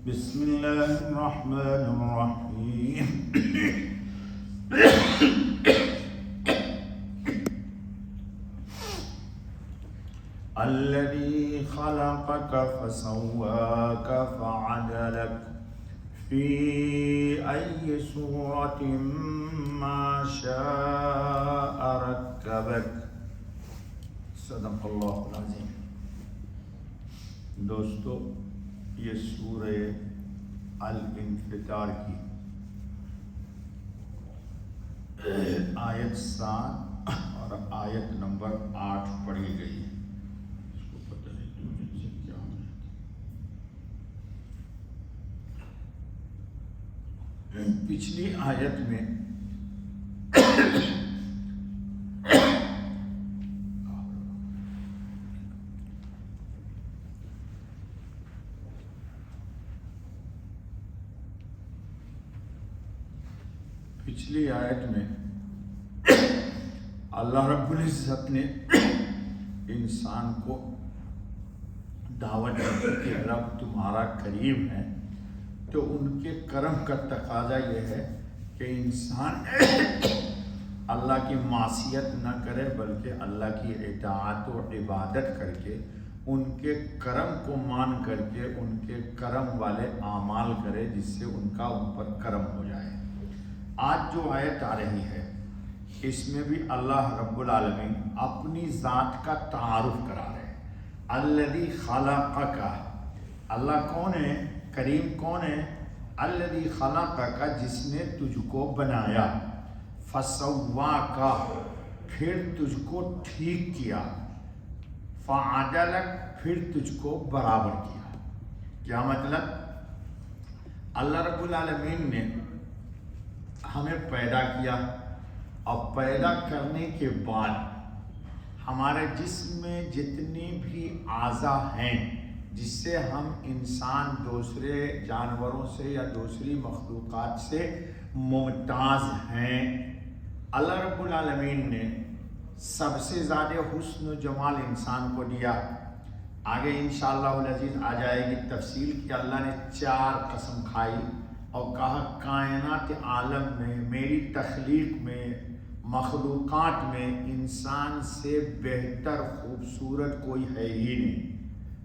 بسم الله الرحمن الرحيم الذي خلقك فسواك فعدلك في أي صورة ما شاء ركبك صدق اللہ العظیم۔ دوستو، یہ سورہ الانفطار کی آیت 7 اور آیت نمبر 8 پڑھی گئی ہے۔ اس کو پتہ نہیں سے کیا ہے۔ پچھلی آیت میں اللہ رب العزت نے انسان کو دعوت دی کہ رب تمہارا کریم ہے، تو ان کے کرم کا تقاضا یہ ہے کہ انسان اللہ کی معصیت نہ کرے بلکہ اللہ کی اطاعت و عبادت کر کے ان کے کرم کو مان کر کے ان کے کرم والے اعمال کرے، جس سے ان کا ان پر کرم ہو جائے۔ آج جو آیت آ رہی ہے اس میں بھی اللہ رب العالمین اپنی ذات کا تعارف کرا رہے ہیں۔ الذی خلقک، اللہ کون ہے؟ کریم کون ہے؟ الذی خلقک، جس نے تجھ کو بنایا، فسواک، پھر تجھ کو ٹھیک کیا، فعدلک، پھر تجھ کو برابر کیا۔ کیا مطلب؟ اللہ رب العالمین نے ہمیں پیدا کیا اور پیدا کرنے کے بعد ہمارے جسم میں جتنی بھی اعضاء ہیں جس سے ہم انسان دوسرے جانوروں سے یا دوسری مخلوقات سے ممتاز ہیں، اللہ رب العالمین نے سب سے زیادہ حسن و جمال انسان کو دیا۔ آگے انشاءاللہ العزیز آ جائے گی تفصیل کہ اللہ نے 4 قسم کھائی اور کہا کائنات عالم میں، میری تخلیق میں، مخلوقات میں انسان سے بہتر خوبصورت کوئی ہے ہی نہیں۔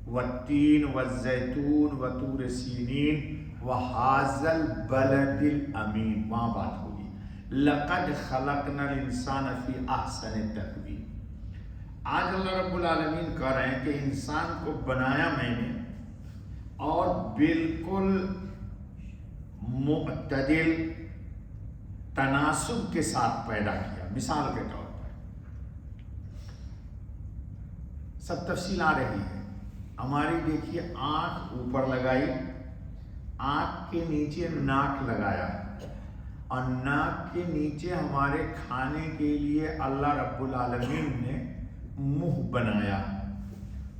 والتین والزیتون وطور سینین وہذا البلد الامین، وہاں بات ہوگی لقد خلقنا الانسان فی احسن تقویم۔ آج اللہ رب العالمین کہہ رہے ہیں کہ انسان کو بنایا میں نے اور بالکل معتدل تناسب کے ساتھ پیدا کیا۔ مثال کے طور پر سب تفصیل آ رہی ہے ہماری، دیکھیے آنکھ اوپر لگائی، آنکھ کے نیچے ناک لگایا، اور ناک کے نیچے ہمارے کھانے کے لیے اللہ رب العالمین نے منہ بنایا۔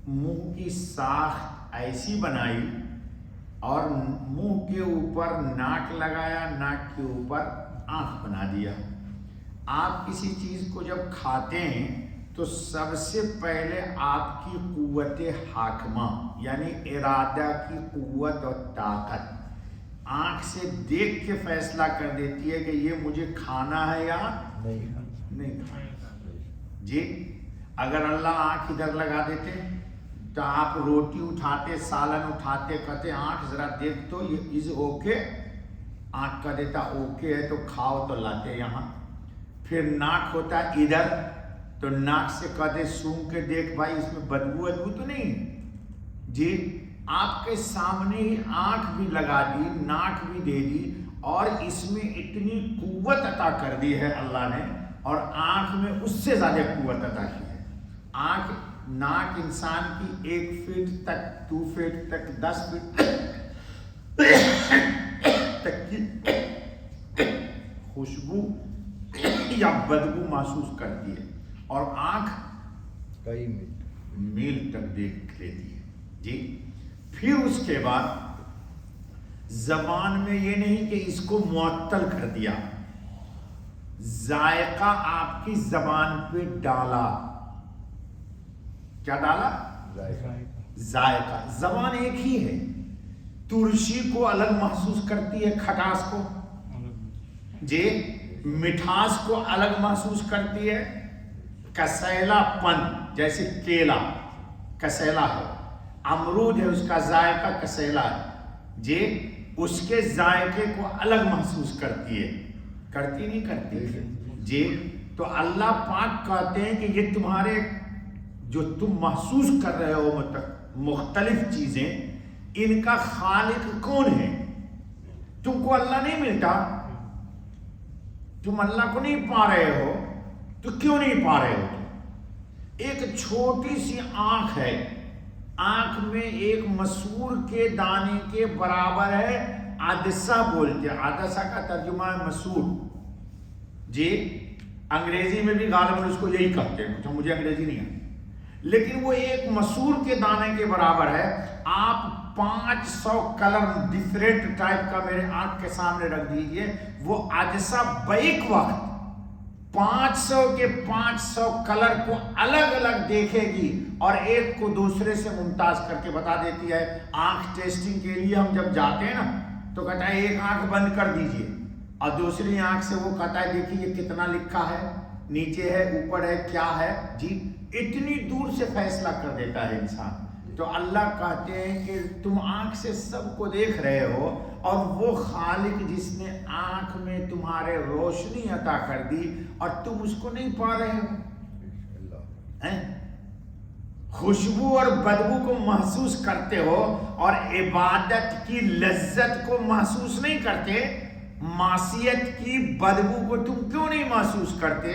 منہ کی ساخت ایسی بنائی اور منہ کے اوپر ناک لگایا، ناک کے اوپر آنکھ بنا دیا۔ آپ کسی چیز کو جب کھاتے ہیں تو سب سے پہلے آپ کی قوت حاکمہ یعنی ارادہ کی قوت اور طاقت آنکھ سے دیکھ کے فیصلہ کر دیتی ہے کہ یہ مجھے کھانا ہے یا نہیں کھانا۔ جی اگر اللہ آنکھ ادھر لگا دیتے تو آپ روٹی اٹھاتے، سالن اٹھاتے، کہتے آنکھ ذرا دیکھ تو یہ از اوکے، آنکھ کا دیتا اوکے ہے تو کھاؤ، تو لاتے یہاں۔ پھر ناک ہوتا ادھر تو ناک سے کہتے سونگ کے دیکھ بھائی اس میں بدبو تو نہیں ہے۔ جی آپ کے سامنے ہی آنکھ بھی لگا دی، ناک بھی دے دی، اور اس میں اتنی قوت عطا کر دی ہے اللہ نے، اور آنکھ میں اس سے زیادہ قوت عطا کی ہے۔ آنکھ، ناک انسان کی 1 فٹ تک، 2 فٹ تک، 10 فٹ تک کی خوشبو یا بدبو محسوس کرتی ہے، اور آنکھ کئی میل تک دیکھ لیتی ہے۔ جی پھر اس کے بعد زبان میں یہ نہیں کہ اس کو معطل کر دیا، ذائقہ آپ کی زبان پہ ڈالا۔ کیا ڈالا؟ ذائقہ۔ زبان ایک ہی ہے तुलसी को अलग महसूस करती है, खटास को, जे मिठास को अलग महसूस करती है, कसैलापन, जैसे केला कसैला है, अमरूद है उसका जायका कसैला है, जे उसके जायके को अलग महसूस करती है, करती नहीं करती जे। तो अल्लाह पाक कहते हैं कि ये तुम्हारे जो तुम महसूस कर रहे हो मतलब मुख्तलिफ चीजें, इनका खालिक कौन है? तुमको अल्लाह नहीं मिलता, तुम अल्लाह को नहीं पा रहे हो, तो क्यों नहीं पा रहे हो? एक छोटी सी आंख है, आंख में एक मसूर के दाने के बराबर है, आदसा बोलते हैं, आदसा का तर्जुमा है मसूर जी। अंग्रेजी में भी गालिबन उसको यही कहते हैं, तो मुझे अंग्रेजी नहीं है, लेकिन वो एक मसूर के दाने के बराबर है। आप 500 कलर डिफरेंट टाइप का मेरे आंख के सामने रख दीजिए, वो आजसा बैक वक्त 500 के 500 कलर को अलग अलग देखेगी और एक को दूसरे से मुमताज करके बता देती है। आंख टेस्टिंग के लिए हम जब जाते हैं ना, तो कहता है एक आंख बंद कर दीजिए, और दूसरी आंख से वो कहता है देखिए ये कितना लिखा है, नीचे है ऊपर है क्या है जी। इतनी दूर से फैसला कर देता है इंसान। तो अल्लाह कहते हैं कि तुम आंख से सबको देख रहे हो, और वो खालिक जिसने आंख में तुम्हारे रोशनी अता कर दी और तुम उसको नहीं पा रहे हो, हैं? खुशबू और बदबू को महसूस करते हो और इबादत की लज्जत को महसूस नहीं करते, मासियत की बदबू को तुम क्यों नहीं महसूस करते?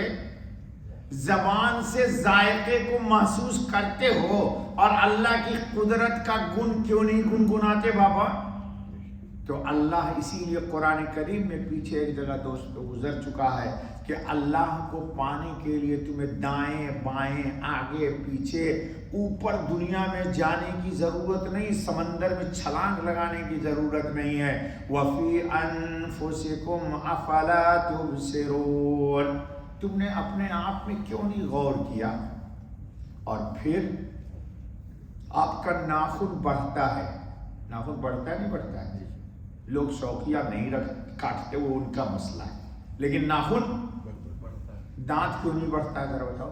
जबान से जायके को महसूस करते हो और अल्लाह की कुदरत का गुण क्यों नहीं गुनगुनाते बाबा? तो अल्लाह इसीलिए कुरान करीम में पीछे एक जगह दोस्तों गुजर चुका है कि अल्लाह को पाने के लिए तुम्हें दाएं बाएं आगे पीछे ऊपर दुनिया में जाने की जरूरत नहीं, समंदर में छलांग लगाने की जरूरत नहीं है। वफी अनफुसिकुम अफला तुबसिरून, तुमने अपने आप में क्यों नहीं गौर किया? और फिर आपका नाखून बढ़ता है, नाखून बढ़ता है नहीं बढ़ता है? लोग शौकिया नहीं रख काटते, वो उनका मसला है, लेकिन नाखून दांत क्यों नहीं बढ़ता है जरा बताओ?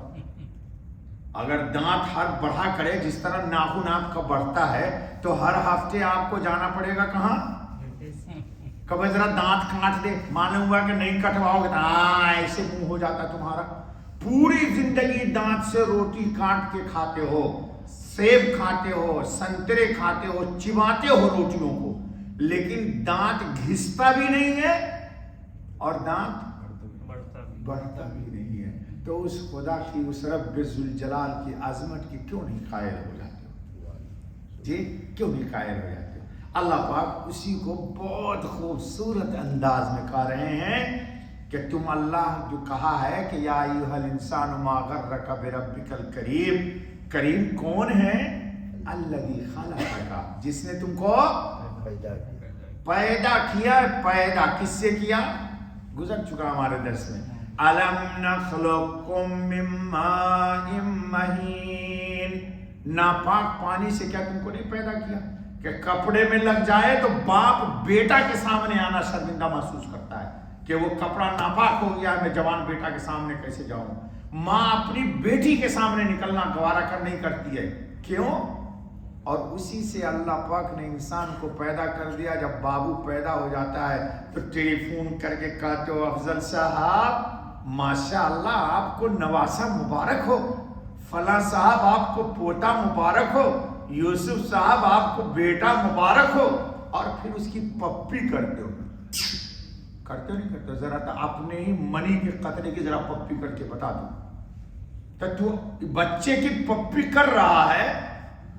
अगर दांत हर बढ़ा करे जिस तरह नाखून आपका बढ़ता है, तो हर हफ्ते आपको जाना पड़ेगा कहाँ? कभी जरा दांत काट दे, मालूम हुआ कि नहीं कटवाओगे तो ऐसे मुंह हो जाता तुम्हारा। पूरी जिंदगी दांत से रोटी काट के खाते हो, सेब खाते हो, संतरे खाते हो, चिबाते हो रोटियों को, लेकिन दांत घिसता भी नहीं है और दांत बढ़ता भी नहीं है। तो उस खुदा की, उस रब्बे जुल जलाल की आजमत की क्यों नहीं कायल हो जाते हो जी? क्यों नहीं कायल हो जाते हो? अल्लाह पाक उसी को बहुत खूबसूरत अंदाज में कह रहे हैं कि तुम अल्लाह जो कहा है कि या अय्युहल इंसानु मा गर्रका बिरब्बिकल करीम, करीम कौन है? अल्लज़ी खलक़का, जिसने तुमको पैदा किया। पैदा किससे किया? गुजर चुका हमारे दर्स में। अलम नखलुकुम मिन माइन महीन, नापाक पानी से क्या तुमको नहीं पैदा किया? कि कपड़े में लग जाए तो बाप बेटा के सामने आना शर्मिंदा महसूस करता है कि वो कपड़ा नापाक हो गया, मैं जवान बेटा के सामने कैसे जाऊं। माँ अपनी बेटी के सामने निकलना गवारा कर नहीं करती है, क्यों? और उसी से अल्लाह पाक ने इंसान को पैदा कर दिया। जब बाबू पैदा हो जाता है तो टेलीफोन करके कहते हो अफजल साहब माशाअल्लाह आपको नवासा मुबारक हो, फला साहब आपको पोता मुबारक हो, यूसुफ साहब आपको बेटा मुबारक हो, और फिर उसकी पप्पी करते हो। करते नहीं करते? जरा तो अपने ही मनी के कतरे की जरा पप्पी करके बता दो। तो तू बच्चे की पप्पी कर रहा है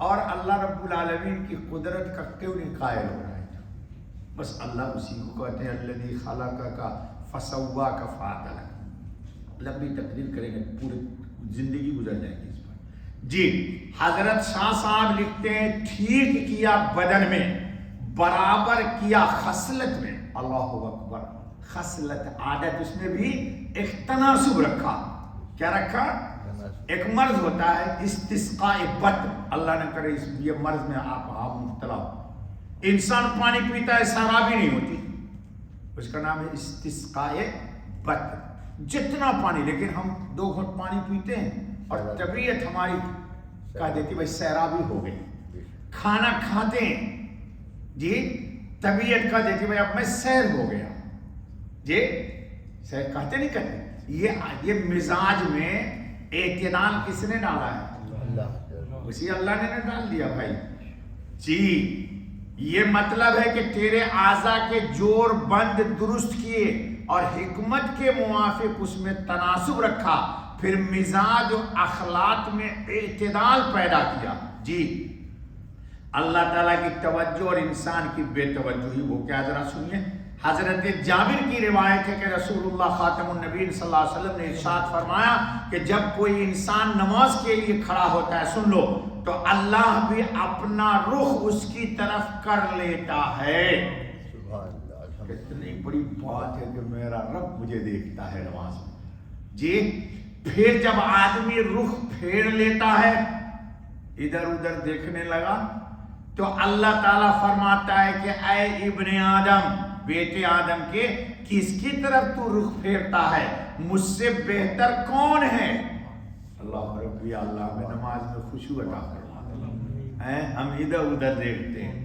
और अल्लाह रब्बुल आलमीन की कुदरत का क्यों नहीं कायल हो रहा है? बस अल्लाह उसी को कहते हैं अल्लज़ी खलक़का फसव्वाका फ़अदलक। लंबी तकरीर करेंगे, पूरी जिंदगी गुजर जाएगी इस पर जी। हजरत शाह साहब लिखते हैं ठीक किया बदन में, बराबर किया खसलत में। अल्लाहु अकबर। खसलत आदत, उसमें भी एक तनासुब रखा। क्या रखा? एक मर्ज होता है इस्तिस्का बत, अल्लाह ने करे ये मर्ज में आप मुब्तला हो। इंसान पानी पीता है, सैराबी नहीं होती, उसका नाम है इस्तिस्काए बत, जितना पानी, लेकिन हम 2 घूंट पानी पीते हैं और तबीयत हमारी कह देती भाई सैराबी हो गई। खाना खाते हैं जी, तबीयत कह देती भाई अब मैं सैर हो गया जी, सैर कहते नहीं कहते। ये मिजाज में एतदाल किसने डाला है? उसी अल्लाह ने डाल दिया भाई जी। ये मतलब है कि तेरे आज़ा के जोर बंद दुरुस्त किए और हिकमत के मुआफिक उसमें तनासुब रखा, फिर मिजाज और अखलाक में एतदाल पैदा किया जी। अल्लाह ताला की तवज्जो और इंसान की बेतवज्जोही वो क्या, जरा सुनिए। हजरत जाबिर की रिवायत है कि रसूलुल्लाह खातमुन नबीन सल्लल्लाहु अलैहि वसल्लम ने इरशाद फरमाया कि जब कोई इंसान नमाज के लिए खड़ा होता है, सुन लो, तो अल्लाह भी अपना रुख उसकी तरफ कर लेता है। कितनी बड़ी बात है कि मेरा रब मुझे देखता है नमाज में जी। फिर जब आदमी रुख फेर लेता है, इधर उधर देखने लगा, तो अल्लाह ताला फरमाता है कि ऐ इब्ने आदम, बेटे आदम के, किसकी तरफ तू रुख फेरता है? मुझसे बेहतर कौन है? अल्लाह रब्बी, अल्लाह में नमाज में खुशू अता फरमा है। हम इधर उधर देखते हैं,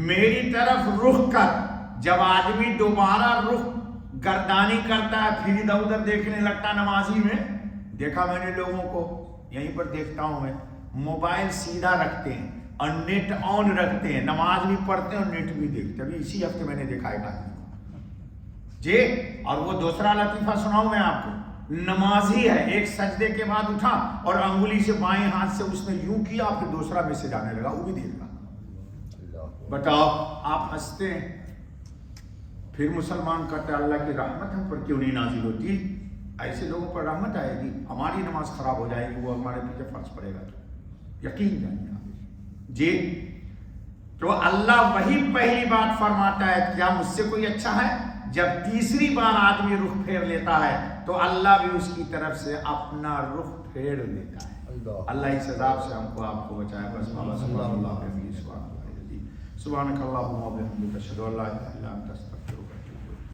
मेरी तरफ रुख कर। जब आदमी दोबारा रुख गर्दानी करता है, फिर इधर उधर देखने लगता नमाजी में, देखा मैंने लोगों को, यहीं पर देखता हूं मैं, मोबाइल सीधा रखते हैं और नेट ऑन रखते हैं, नमाज भी पढ़ते हैं और नेट भी देखते हैं। अभी इसी हफ्ते मैंने देखा एक आदमी को जी। और वो दूसरा लतीफा सुनाऊं मैं आपको, नमाजी है, एक सजदे के बाद उठा और अंगुली से बाएं हाथ से उसने यूं किया, फिर दूसरा मैसेज आने लगा, वो भी देख रहा। बताओ, आप हंसते हैं, फिर मुसलमान कहते अल्लाह की रहमत हम पर क्यों नहीं नाजिल होती? ऐसे लोगों पर रहमत आएगी, हमारी नमाज खराब हो जाएगी, वो हमारे पीछे फर्ज पड़ेगा, तो यकीन जानिए जी। तो अल्लाह वही पहली बात फरमाता है, क्या मुझसे कोई अच्छा है? जब तीसरी बार आदमी रुख फेर लेता है, तो अल्लाह भी उसकी तरफ से अपना रुख फेर लेता है। अल्लाह इस अज़ाब से हमको आपको बचाए। बस सुभानकल्लाहुम्मा व बिहम्दिका, अशहदु अल्ला इलाहा इल्ला अंता, अस्तगफिरुका व अतूबु इलैक।